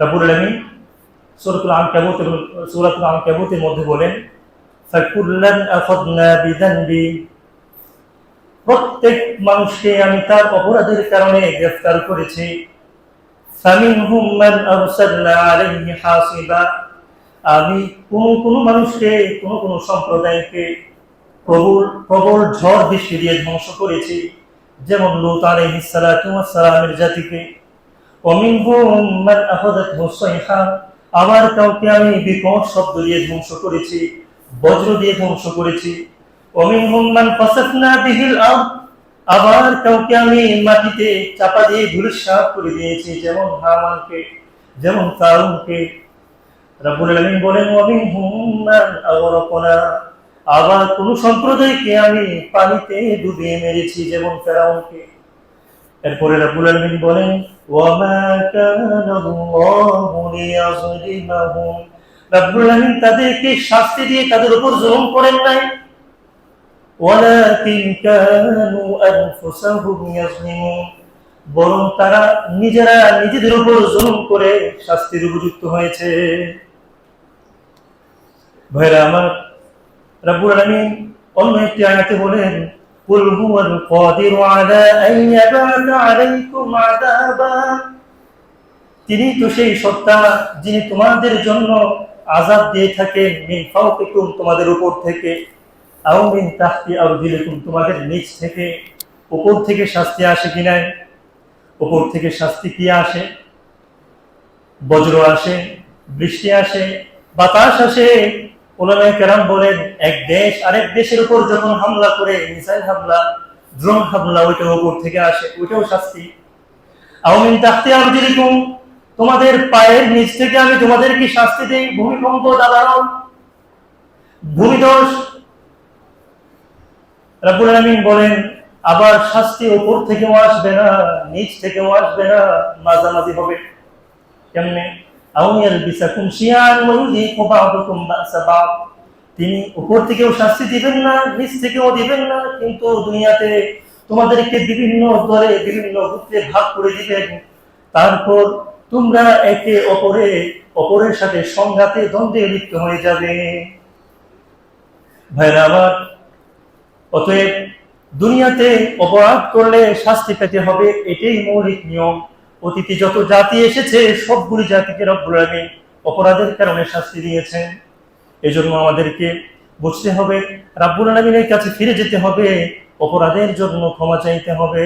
রব্বুল আলামিন সূরাতুল আনকাবুতের মধ্যে বলেন, ফাকুল্লান আখাযনা বিযানবি, প্রত্যেক মানুষকে আমি তার অপরাধের কারণে গ্রেফতার করেছি। ফামিনহুম মান আরসালনা আলাইহি হাসিবা, আমি কোন মানুষকে, কোন সম্প্রদায়কে প্রবল প্রবল ঝড় বৃষ্টি দিয়ে ধ্বংস করেছি, যেমন লূত আলাইহিস সালাতু ওয়াস সালামের জাতিকে। ওয়ামিনহুম মান আখাযাতহু সাইহা, আবার কাউকে আমি বিকট শব্দ দিয়ে ধ্বংস করেছি, বজ্র দিয়ে ধ্বংস করেছি। ওয়ামিনহুম মান ফাসাফনা বিহিল আরদ, আবার কাউকে আমি মাটিতে চাপা দিয়ে ধূলিসাৎ করে দিয়েছি, যেমন হামানকে, যেমন কারুনকে। রাব্বুল আলামিন বলেন, ওয়ামিনহুম মান আগরাকনা, আবার কোন সম্প্রদায়কে আমি পানিতে ডুবিয়ে মেরেছি, যেমন ফেরাউনকে। এরপরে রাব্বুল আলামিন বলেন, ওয়ামা কানাল্লাহু লিয়াযলিমাহুম, রাব্বুল আলামিন তাদেরকে শাস্তি দিয়ে তাদের উপর জুলুম করেন নাই, ওয়ালাকিন কানু আনফুসাহুম ইয়াজলিমুন, বরং তারা নিজেরা নিজেদের উপর জুলুম করে শাস্তির উপযুক্ত হয়েছে। ভাইরা আমার, রাব্বুল আলামিন অন্য একটি আয়াতে বলেন, কুল হুয়াল কাদিরু আলা আন ইয়াবআসা আলাইকুম আযাবা, তিনি তো সেই সত্তা যিনি তোমাদের জন্য আযাব দিয়ে থাকেন, মিন ফাওকিকুম, তোমাদের উপর থেকে, আও মিন তাহতি আরজুলিকুম, তোমাদের নিচ থেকে। উপর থেকে শাস্তি আসে কিনা? উপর থেকে শাস্তি কি আসে? বজ্র আসে, বৃষ্টি আসে, বাতাস আসে। উলামায়ে কেরাম বলেন, এক দেশ আরেক দেশের উপর যখন হামলা করে, মিসাইল হামলা, ড্রোন হামলা, ওইটা উপর থেকে আসে, ওইটাও শাস্তি। আও মিন তাহতি আরজুলিকুম, তোমাদের পায়ের নিচ থেকে আমি তোমাদেরকে শাস্তি দেই, ভূমিকম্প, দাবানল, ভূমিধস। রাব্বুল আলামিন বলেন, আবার শাস্তি উপর থেকেও আসবে না, নিচ থেকেও আসবে না, মাঝামাঝি হবে। কেমনে? আউয়াল বিসাকুম শিয়ান ওয়া ইউযিকু বা'দুকুম বা'সা বা'দ, তিনি উপর থেকেও শাস্তি দিবেন না, নিচ থেকেও দিবেন না, কিন্তু দুনিয়াতে তোমাদেরকে বিভিন্ন দলে, বিভিন্ন গোত্রে ভাগ করে দিবেন। তারপর তোমরা একে অপরের সাথে সংঘাতে, দ্বন্দ্বে লিপ্ত হয়ে যাবে। ভাইরা আমার, অতএব দুনিয়াতে অপরাধ করলে শাস্তি পেতে হবে, এটাই মৌলিক নিয়ম। অতীতে যত জাতি এসেছে, সবগুলি জাতিকে রব্বুল আলামিন অপরাধের কারণে শাস্তি দিয়েছেন। এজন্য আমাদেরকে বুঝতে হবে, রব্বুল আলামিনের কাছে ফিরে যেতে হবে, অপরাধের জন্য ক্ষমা চাইতে হবে।